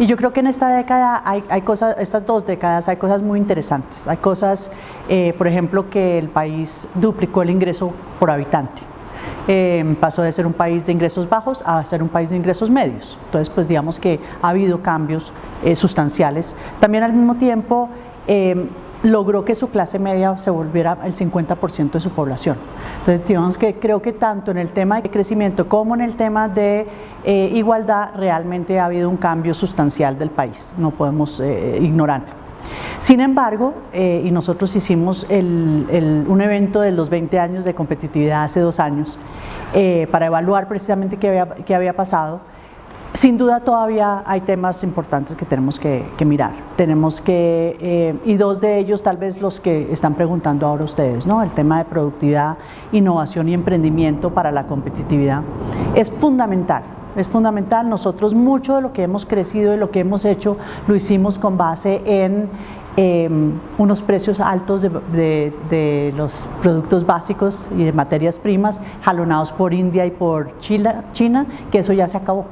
Y yo creo que en esta década hay cosas, estas 2 décadas hay cosas muy interesantes. Hay cosas, por ejemplo, que el país duplicó el ingreso por habitante. Pasó de ser un país de ingresos bajos a ser un país de ingresos medios. Entonces, pues digamos que ha habido cambios sustanciales. También al mismo tiempo logró que su clase media se volviera el 50% de su población. Entonces, digamos que creo que tanto en el tema de crecimiento como en el tema de igualdad realmente ha habido un cambio sustancial del país, no podemos ignorarlo. Sin embargo, y nosotros hicimos un evento de los 20 años de competitividad hace 2 años para evaluar precisamente qué había pasado. Sin duda todavía hay temas importantes que tenemos que mirar, y 2 de ellos tal vez los que están preguntando ahora ustedes, ¿no? El tema de productividad, innovación y emprendimiento para la competitividad es fundamental. Es fundamental. Nosotros mucho de lo que hemos crecido y lo que hemos hecho lo hicimos con base en unos precios altos de los productos básicos y de materias primas jalonados por India y por China, que eso ya se acabó.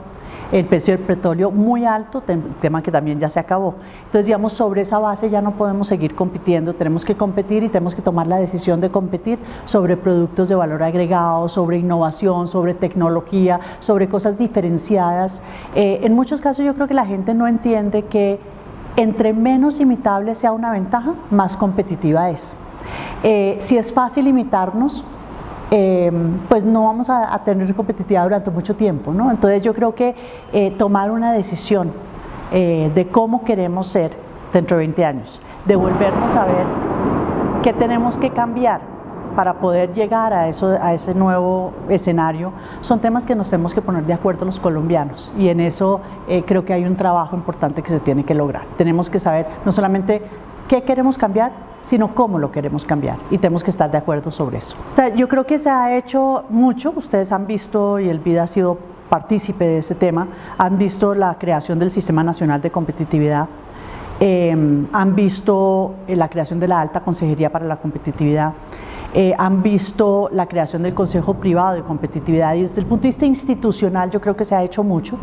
El precio del petróleo muy alto, tema que también ya se acabó. Entonces, digamos, sobre esa base ya no podemos seguir compitiendo, tenemos que competir y tenemos que tomar la decisión de competir sobre productos de valor agregado, sobre innovación, sobre tecnología, sobre cosas diferenciadas. En muchos casos yo creo que la gente no entiende que entre menos imitable sea una ventaja, más competitiva es. Si es fácil imitarnos, pues no vamos a tener competitividad durante mucho tiempo, ¿no? Entonces yo creo que tomar una decisión de cómo queremos ser dentro de 20 años, de volvernos a ver qué tenemos que cambiar para poder llegar a ese nuevo escenario, son temas que nos tenemos que poner de acuerdo los colombianos, y en eso creo que hay un trabajo importante que se tiene que lograr. Tenemos que saber no solamente qué queremos cambiar, sino cómo lo queremos cambiar, y tenemos que estar de acuerdo sobre eso. O sea, yo creo que se ha hecho mucho, ustedes han visto, y el BID ha sido partícipe de ese tema, han visto la creación del Sistema Nacional de Competitividad, han visto la creación de la Alta Consejería para la Competitividad, han visto la creación del Consejo Privado de Competitividad, y desde el punto de vista institucional yo creo que se ha hecho mucho,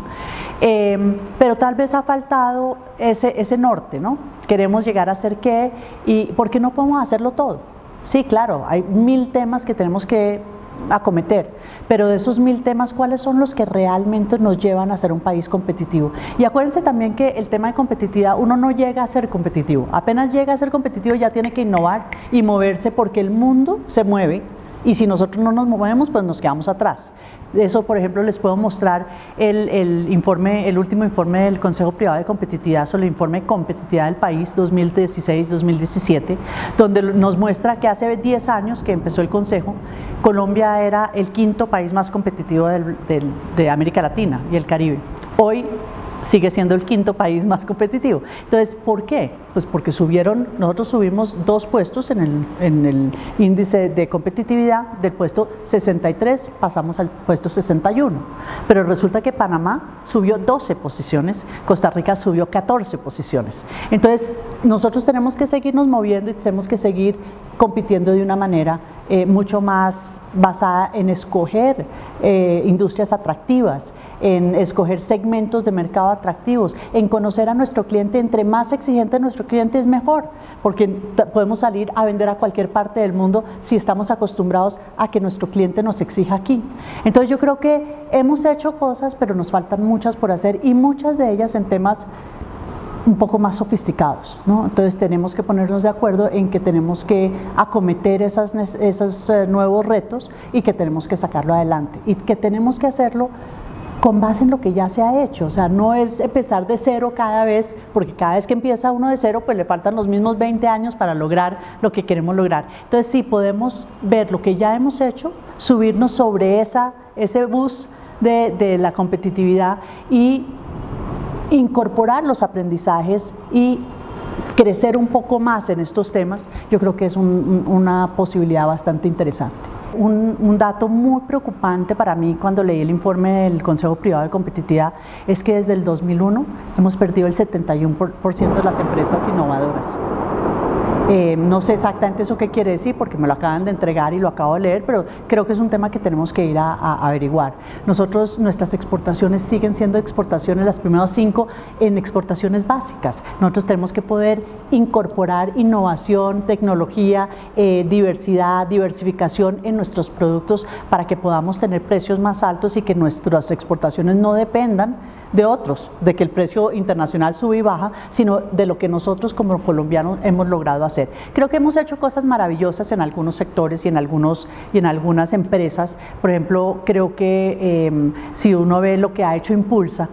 pero tal vez ha faltado ese norte, ¿no? Queremos llegar a ser qué, y ¿por qué no podemos hacerlo todo? Sí, claro, hay 1000 temas que tenemos que acometer, pero de esos 1000 temas, ¿cuáles son los que realmente nos llevan a ser un país competitivo? Y acuérdense también que el tema de competitividad, uno no llega a ser competitivo, apenas llega a ser competitivo ya tiene que innovar y moverse, porque el mundo se mueve, y si nosotros no nos movemos, pues nos quedamos atrás. Eso, por ejemplo, les puedo mostrar el último informe del Consejo Privado de Competitividad sobre el informe de competitividad del país 2016-2017, donde nos muestra que hace 10 años que empezó el Consejo, Colombia era el 5º país más competitivo de América Latina y el Caribe. Hoy sigue siendo el 5º país más competitivo. Entonces, ¿por qué? Pues porque nosotros subimos 2 puestos en el índice de competitividad, del puesto 63 pasamos al puesto 61, pero resulta que Panamá subió 12 posiciones, Costa Rica subió 14 posiciones. Entonces, nosotros tenemos que seguirnos moviendo y tenemos que seguir compitiendo de una manera mucho más basada en escoger industrias atractivas, en escoger segmentos de mercado atractivos, en conocer a nuestro cliente. Entre más exigente nuestro cliente es mejor, porque podemos salir a vender a cualquier parte del mundo si estamos acostumbrados a que nuestro cliente nos exija aquí. Entonces yo creo que hemos hecho cosas, pero nos faltan muchas por hacer, y muchas de ellas en temas un poco más sofisticados, ¿no? Entonces tenemos que ponernos de acuerdo en que tenemos que acometer esos nuevos retos, y que tenemos que sacarlo adelante, y que tenemos que hacerlo con base en lo que ya se ha hecho. O sea, no es empezar de cero cada vez, porque cada vez que empieza uno de cero, pues le faltan los mismos 20 años para lograr lo que queremos lograr. Entonces sí podemos ver lo que ya hemos hecho, subirnos sobre ese bus de la competitividad y incorporar los aprendizajes y crecer un poco más en estos temas. Yo creo que es una posibilidad bastante interesante. Un dato muy preocupante para mí cuando leí el informe del Consejo Privado de Competitividad es que desde el 2001 hemos perdido el 71% de las empresas innovadoras. No sé exactamente eso qué quiere decir porque me lo acaban de entregar y lo acabo de leer, pero creo que es un tema que tenemos que ir a averiguar. Nuestras exportaciones siguen siendo exportaciones, las primeras 5 en exportaciones básicas. Nosotros tenemos que poder incorporar innovación, tecnología, diversidad, diversificación en nuestros productos para que podamos tener precios más altos y que nuestras exportaciones no dependan de otros, de que el precio internacional sube y baja, sino de lo que nosotros como colombianos hemos logrado hacer. Creo que hemos hecho cosas maravillosas en algunos sectores y en algunas empresas. Por ejemplo, creo que si uno ve lo que ha hecho Impulsa,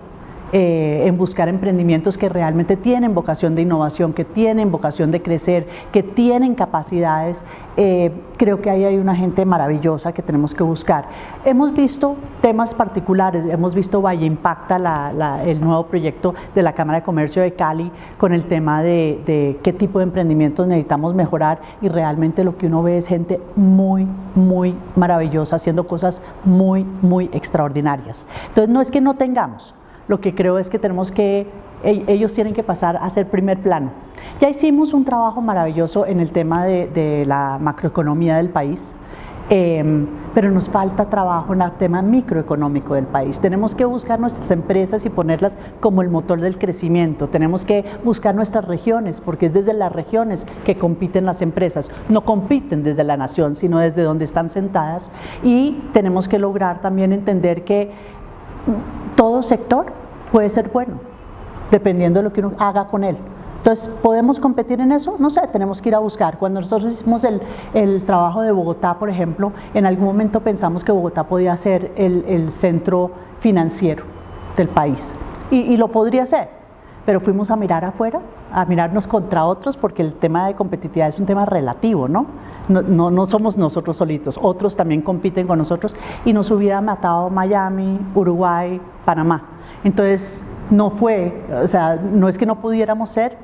en buscar emprendimientos que realmente tienen vocación de innovación, que tienen vocación de crecer, que tienen capacidades, creo que ahí hay una gente maravillosa que tenemos que buscar. Hemos visto temas particulares, hemos visto Valle Impacta, el nuevo proyecto de la Cámara de Comercio de Cali, con el tema de qué tipo de emprendimientos necesitamos mejorar, y realmente lo que uno ve es gente muy, muy maravillosa, haciendo cosas muy, muy extraordinarias. Entonces no es que no tengamos, lo que creo es que ellos tienen que pasar a ser primer plano. Ya hicimos un trabajo maravilloso en el tema de la macroeconomía del país, pero nos falta trabajo en el tema microeconómico del país. Tenemos que buscar nuestras empresas y ponerlas como el motor del crecimiento. Tenemos que buscar nuestras regiones, porque es desde las regiones que compiten las empresas. No compiten desde la nación, sino desde donde están sentadas, y tenemos que lograr también entender que todo sector puede ser bueno, dependiendo de lo que uno haga con él. Entonces, ¿podemos competir en eso? No sé, tenemos que ir a buscar. Cuando nosotros hicimos el trabajo de Bogotá, por ejemplo, en algún momento pensamos que Bogotá podía ser el centro financiero del país, y lo podría ser, pero fuimos a mirar afuera, a mirarnos contra otros, porque el tema de competitividad es un tema relativo, ¿no? No somos nosotros solitos, otros también compiten con nosotros, y nos hubiera matado Miami, Uruguay, Panamá. Entonces no es que no pudiéramos ser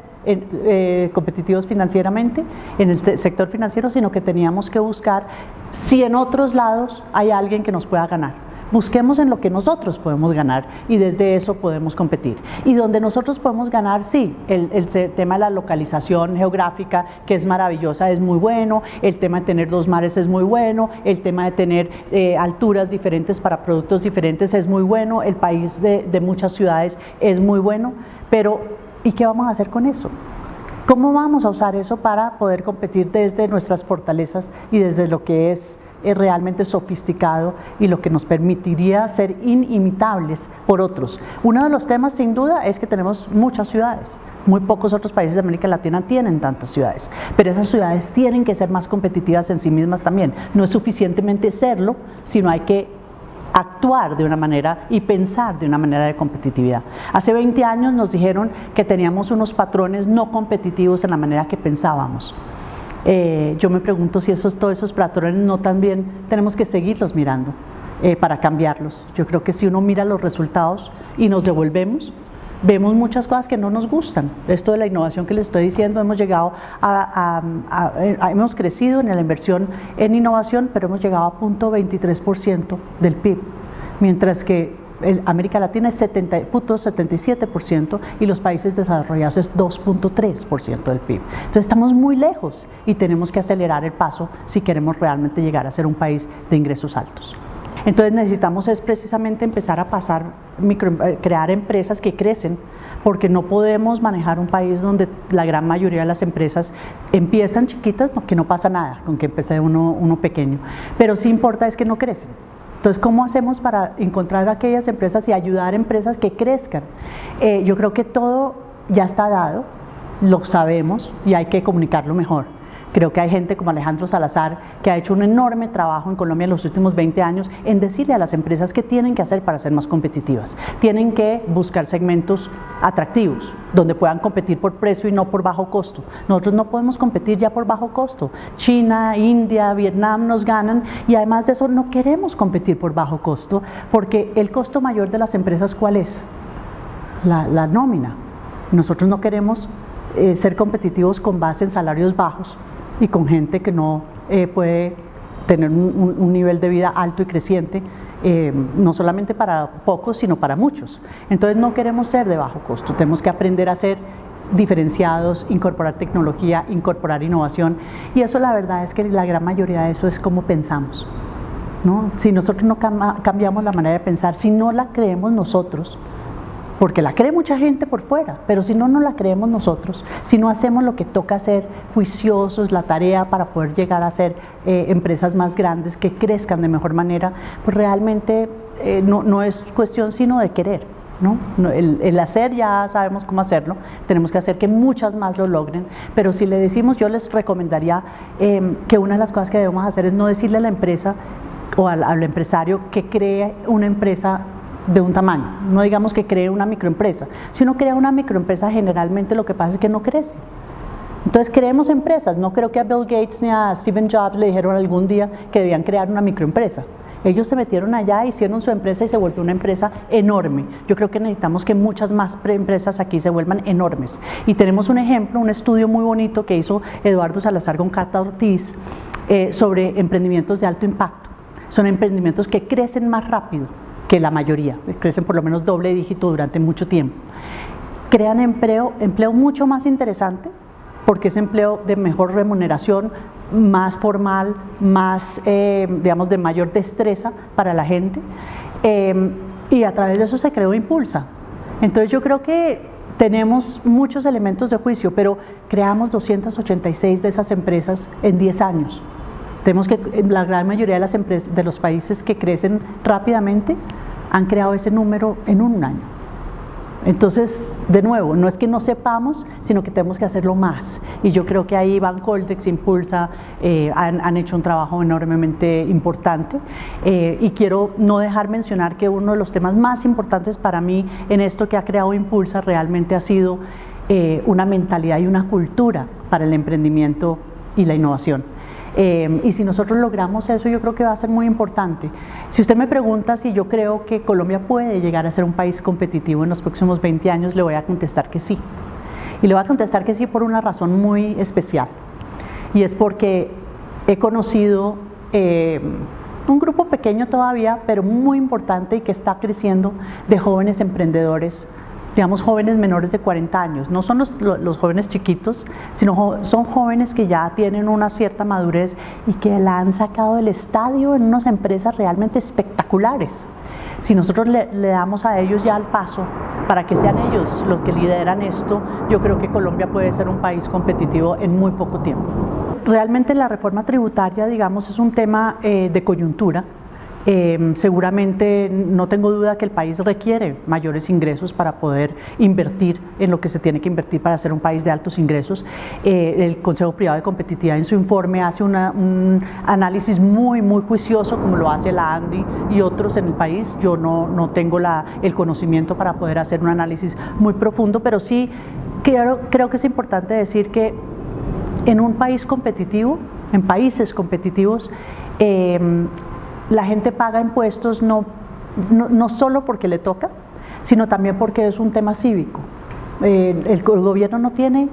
competitivos financieramente en el sector financiero, sino que teníamos que buscar si en otros lados hay alguien que nos pueda ganar. Busquemos en lo que nosotros podemos ganar, y desde eso podemos competir. Y donde nosotros podemos ganar, sí, el tema de la localización geográfica, que es maravillosa, es muy bueno. El tema de tener 2 mares es muy bueno. El tema de tener alturas diferentes para productos diferentes es muy bueno. El país de muchas ciudades es muy bueno. Pero, ¿y qué vamos a hacer con eso? ¿Cómo vamos a usar eso para poder competir desde nuestras fortalezas y desde lo que es realmente sofisticado y lo que nos permitiría ser inimitables por otros? Uno de los temas, sin duda, es que tenemos muchas ciudades. Muy pocos otros países de América Latina tienen tantas ciudades, pero esas ciudades tienen que ser más competitivas en sí mismas también. No es suficientemente serlo, sino hay que actuar de una manera y pensar de una manera de competitividad. Hace 20 años nos dijeron que teníamos unos patrones no competitivos en la manera que pensábamos. Yo me pregunto si todos esos patrones no también tenemos que seguirlos mirando para cambiarlos. Yo creo que si uno mira los resultados y nos devolvemos, vemos muchas cosas que no nos gustan. Esto de la innovación que les estoy diciendo, hemos llegado hemos crecido en la inversión en innovación, pero hemos llegado a 0.23% del PIB, mientras que América Latina es 0.77% y los países desarrollados es 2.3% del PIB. Entonces estamos muy lejos y tenemos que acelerar el paso si queremos realmente llegar a ser un país de ingresos altos. Entonces necesitamos precisamente empezar a crear empresas que crecen, porque no podemos manejar un país donde la gran mayoría de las empresas empiezan chiquitas, que no pasa nada con que empiece uno pequeño, pero sí importa es que no crecen. Entonces, ¿cómo hacemos para encontrar aquellas empresas y ayudar a empresas que crezcan? Yo creo que todo ya está dado, lo sabemos y hay que comunicarlo mejor. Creo que hay gente como Alejandro Salazar que ha hecho un enorme trabajo en Colombia en los últimos 20 años en decirle a las empresas qué tienen que hacer para ser más competitivas. Tienen que buscar segmentos atractivos, donde puedan competir por precio y no por bajo costo. Nosotros no podemos competir ya por bajo costo. China, India, Vietnam nos ganan, y además de eso no queremos competir por bajo costo, porque el costo mayor de las empresas, ¿cuál es? La nómina. Nosotros no queremos ser competitivos con base en salarios bajos y con gente que no puede tener un nivel de vida alto y creciente, no solamente para pocos, sino para muchos. Entonces no queremos ser de bajo costo, tenemos que aprender a ser diferenciados, incorporar tecnología, incorporar innovación, y eso la verdad es que la gran mayoría de eso es cómo pensamos, ¿no? Si nosotros no cambiamos la manera de pensar, si no la creemos nosotros, porque la cree mucha gente por fuera, pero si no la creemos nosotros, si no hacemos lo que toca hacer, juiciosos, la tarea para poder llegar a ser empresas más grandes, que crezcan de mejor manera, pues realmente no es cuestión sino de querer, ¿no? El hacer ya sabemos cómo hacerlo, tenemos que hacer que muchas más lo logren, pero si le decimos, yo les recomendaría que una de las cosas que debemos hacer es no decirle a la empresa o al empresario que cree una empresa de un tamaño, no digamos que cree una microempresa. Si uno crea una microempresa, generalmente lo que pasa es que no crece. Entonces creemos empresas. No creo que a Bill Gates ni a Steve Jobs le dijeron algún día que debían crear una microempresa. Ellos se metieron allá, hicieron su empresa y se volvió una empresa enorme. Yo creo que necesitamos que muchas más empresas aquí se vuelvan enormes. Y tenemos un ejemplo, un estudio muy bonito que hizo Eduardo Salazar con Cata Ortiz sobre emprendimientos de alto impacto. Son emprendimientos que crecen más rápido que la mayoría, crecen por lo menos doble dígito durante mucho tiempo. Crean empleo mucho más interesante, porque es empleo de mejor remuneración, más formal, más, digamos, de mayor destreza para la gente, y a través de eso se creó Impulsa. Entonces yo creo que tenemos muchos elementos de juicio, pero creamos 286 de esas empresas en 10 años. Tenemos que la gran mayoría de las empresas de los países que crecen rápidamente han creado ese número en un año. Entonces, de nuevo, no es que no sepamos, sino que tenemos que hacerlo más. Y yo creo que ahí Bancoltex, Impulsa, han hecho un trabajo enormemente importante. Y quiero no dejar mencionar que uno de los temas más importantes para mí en esto que ha creado Impulsa realmente ha sido una mentalidad y una cultura para el emprendimiento y la innovación. Y si nosotros logramos eso, yo creo que va a ser muy importante. Si usted me pregunta si yo creo que Colombia puede llegar a ser un país competitivo en los próximos 20 años, le voy a contestar que sí. Y le voy a contestar que sí por una razón muy especial. Y es porque he conocido un grupo pequeño todavía, pero muy importante y que está creciendo, de jóvenes emprendedores, digamos jóvenes menores de 40 años, no son los jóvenes chiquitos, sino son jóvenes que ya tienen una cierta madurez y que la han sacado del estadio en unas empresas realmente espectaculares. Si nosotros le damos a ellos ya el paso para que sean ellos los que lideran esto, yo creo que Colombia puede ser un país competitivo en muy poco tiempo. Realmente la reforma tributaria, digamos, es un tema de coyuntura. Seguramente no tengo duda que el país requiere mayores ingresos para poder invertir en lo que se tiene que invertir para ser un país de altos ingresos. El Consejo Privado de Competitividad en su informe hace un análisis muy juicioso, como lo hace la ANDI y otros en el país. Yo no tengo el conocimiento para poder hacer un análisis muy profundo, pero sí creo que es importante decir que en un país competitivo, en países competitivos, la gente paga impuestos no solo porque le toca, sino también porque es un tema cívico. El gobierno no tiene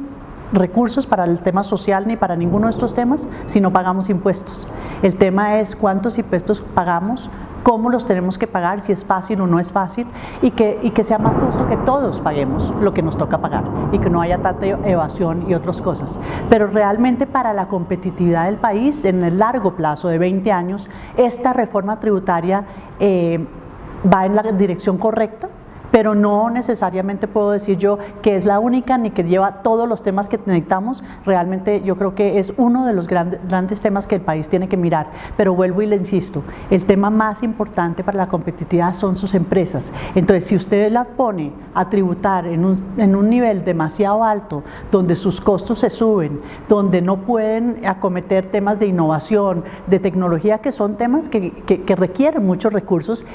recursos para el tema social ni para ninguno de estos temas si no pagamos impuestos. El tema es cuántos impuestos pagamos, cómo los tenemos que pagar, si es fácil o no es fácil, y que sea más justo que todos paguemos lo que nos toca pagar y que no haya tanta evasión y otras cosas. Pero realmente para la competitividad del país en el largo plazo de 20 años, esta reforma tributaria va en la dirección correcta, pero no necesariamente puedo decir yo que es la única ni que lleva todos los temas que necesitamos. Realmente yo creo que es uno de los grandes temas que el país tiene que mirar, pero vuelvo y le insisto, el tema más importante para la competitividad son sus empresas. Entonces, si usted la pone a tributar en un nivel demasiado alto, donde sus costos se suben, donde no pueden acometer temas de innovación, de tecnología, que son temas que requieren muchos recursos,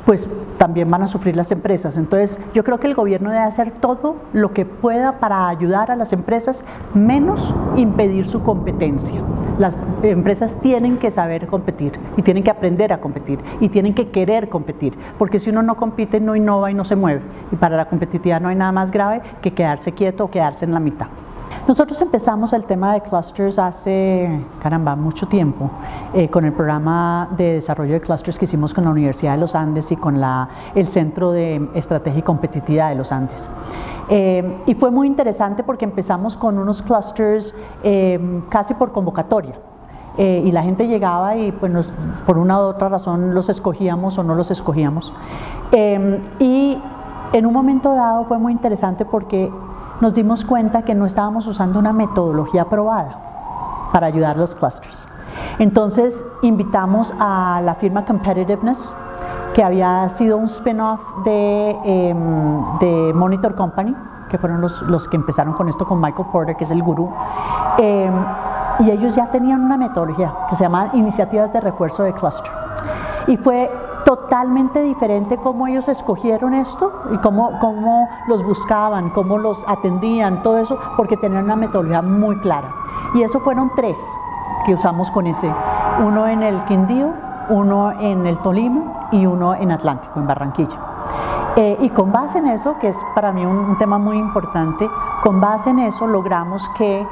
pues también van a sufrir las empresas. Entonces yo creo que el gobierno debe hacer todo lo que pueda para ayudar a las empresas, menos impedir su competencia. Las empresas tienen que saber competir y tienen que aprender a competir y tienen que querer competir, porque si uno no compite, no innova y no se mueve, y para la competitividad no hay nada más grave que quedarse quieto o quedarse en la mitad. Nosotros empezamos el tema de clusters hace, mucho tiempo, con el programa de desarrollo de clusters que hicimos con la Universidad de los Andes y con el Centro de Estrategia y Competitividad de los Andes. Y fue muy interesante porque empezamos con unos clusters casi por convocatoria. Y la gente llegaba y pues por una u otra razón los escogíamos o no los escogíamos. Y en un momento dado fue muy interesante porque nos dimos cuenta que no estábamos usando una metodología probada para ayudar a los clusters. Entonces invitamos a la firma Competitiveness, que había sido un spin-off de Monitor Company, que fueron los que empezaron con esto con Michael Porter, que es el gurú. Y ellos ya tenían una metodología que se llama Iniciativas de Refuerzo de Cluster. Y fue totalmente diferente cómo ellos escogieron esto y cómo los buscaban, cómo los atendían, todo eso, porque tenían una metodología muy clara. Y eso fueron 3 que usamos con ese, uno en el Quindío, uno en el Tolima y uno en Atlántico, en Barranquilla. Y con base en eso, que es para mí un tema muy importante, con base en eso logramos que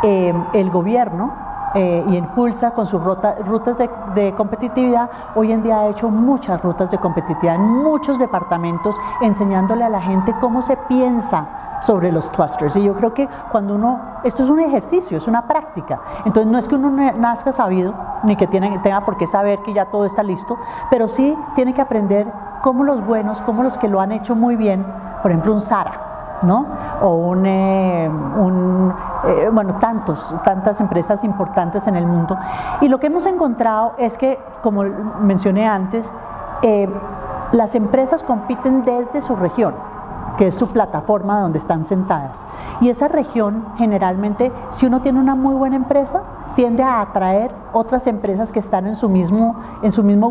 el gobierno y Impulsa con sus rutas de competitividad, hoy en día ha hecho muchas rutas de competitividad en muchos departamentos, enseñándole a la gente cómo se piensa sobre los clusters. Y yo creo que cuando esto es un ejercicio, es una práctica, entonces no es que uno nazca sabido, ni que tenga por qué saber que ya todo está listo, pero sí tiene que aprender cómo los buenos, cómo los que lo han hecho muy bien, por ejemplo un Zara, ¿no? O bueno, tantas empresas importantes en el mundo. Y lo que hemos encontrado es que, como mencioné antes, las empresas compiten desde su región, que es su plataforma donde están sentadas. Y esa región, generalmente, si uno tiene una muy buena empresa, tiende a atraer otras empresas que están en su mismo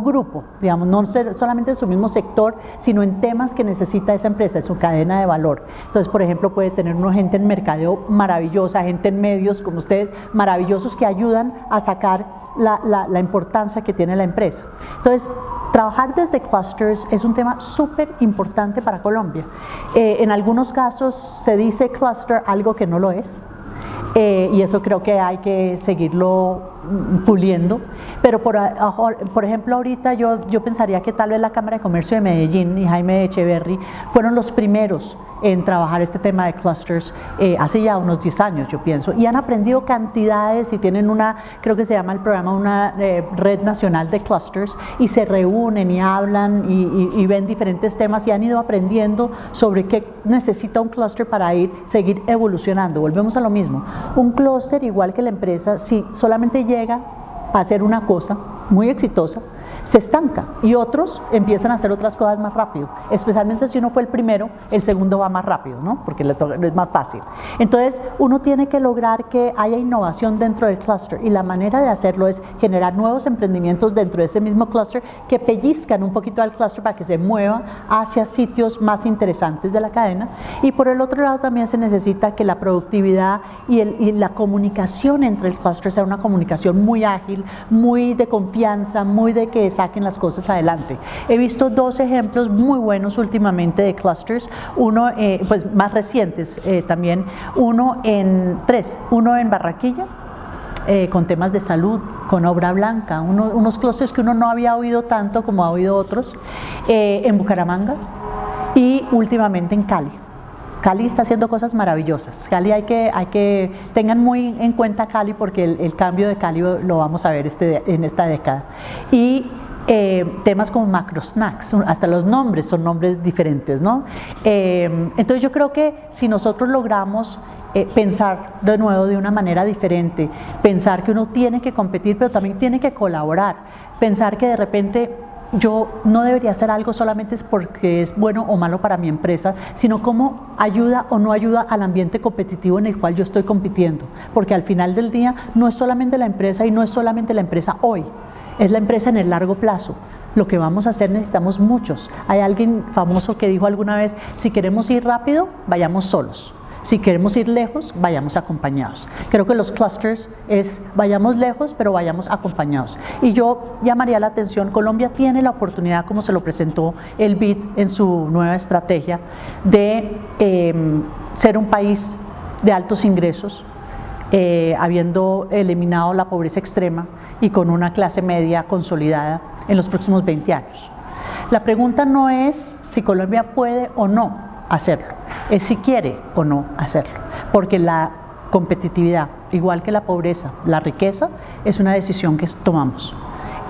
grupo, digamos, no solamente en su mismo sector, sino en temas que necesita esa empresa, en su cadena de valor. Entonces, por ejemplo, puede tener una gente en mercadeo maravillosa, gente en medios como ustedes, maravillosos, que ayudan a sacar la importancia que tiene la empresa. Entonces, trabajar desde clusters es un tema súper importante para Colombia. En algunos casos se dice cluster algo que no lo es. Y eso creo que hay que seguirlo puliendo, pero por ejemplo ahorita yo pensaría que tal vez la Cámara de Comercio de Medellín y Jaime Echeverry fueron los primeros en trabajar este tema de clusters hace ya unos 10 años, yo pienso, y han aprendido cantidades y tienen creo que se llama el programa, una red nacional de clusters, y se reúnen y hablan y ven diferentes temas y han ido aprendiendo sobre qué necesita un cluster para seguir evolucionando. Volvemos a lo mismo, un clúster, igual que la empresa, si solamente llega a hacer una cosa muy exitosa, se estanca, y otros empiezan a hacer otras cosas más rápido, especialmente si uno fue el primero, el segundo va más rápido, ¿no? Porque es más fácil. Entonces uno tiene que lograr que haya innovación dentro del clúster, y la manera de hacerlo es generar nuevos emprendimientos dentro de ese mismo clúster que pellizcan un poquito al clúster para que se mueva hacia sitios más interesantes de la cadena. Y por el otro lado también se necesita que la productividad y la comunicación entre el clúster sea una comunicación muy ágil, muy de confianza, muy de que saquen las cosas adelante. He visto 2 ejemplos muy buenos últimamente de clusters, uno pues más recientes también, uno en Barranquilla, con temas de salud, con obra blanca, unos clusters que uno no había oído tanto como ha oído otros, en Bucaramanga, y últimamente en Cali. Cali está haciendo cosas maravillosas. Cali tengan muy en cuenta Cali, porque el cambio de Cali lo vamos a ver en esta década. Y temas como macro snacks, hasta los nombres son nombres diferentes, ¿no? Entonces yo creo que si nosotros logramos pensar de nuevo de una manera diferente, pensar que uno tiene que competir, pero también tiene que colaborar, pensar que de repente yo no debería hacer algo solamente porque es bueno o malo para mi empresa, sino cómo ayuda o no ayuda al ambiente competitivo en el cual yo estoy compitiendo, porque al final del día no es solamente la empresa, y no es solamente la empresa hoy, es la empresa en el largo plazo. Lo que vamos a hacer, necesitamos muchos. Hay alguien famoso que dijo alguna vez: si queremos ir rápido, vayamos solos. Si queremos ir lejos, vayamos acompañados. Creo que los clusters vayamos lejos, pero vayamos acompañados. Y yo llamaría la atención, Colombia tiene la oportunidad, como se lo presentó el BID en su nueva estrategia, de ser un país de altos ingresos, habiendo eliminado la pobreza extrema y con una clase media consolidada en los próximos 20 años. La pregunta no es si Colombia puede o no hacerlo. es si quiere o no hacerlo, porque la competitividad, igual que la pobreza, la riqueza, es una decisión que tomamos.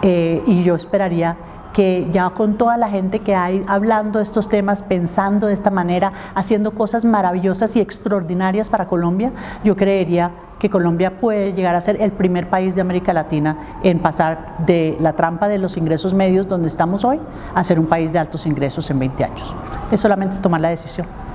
Y yo esperaría que ya con toda la gente que hay hablando de estos temas, pensando de esta manera, haciendo cosas maravillosas y extraordinarias para Colombia, yo creería que Colombia puede llegar a ser el primer país de América Latina en pasar de la trampa de los ingresos medios donde estamos hoy a ser un país de altos ingresos en 20 años. Es solamente tomar la decisión.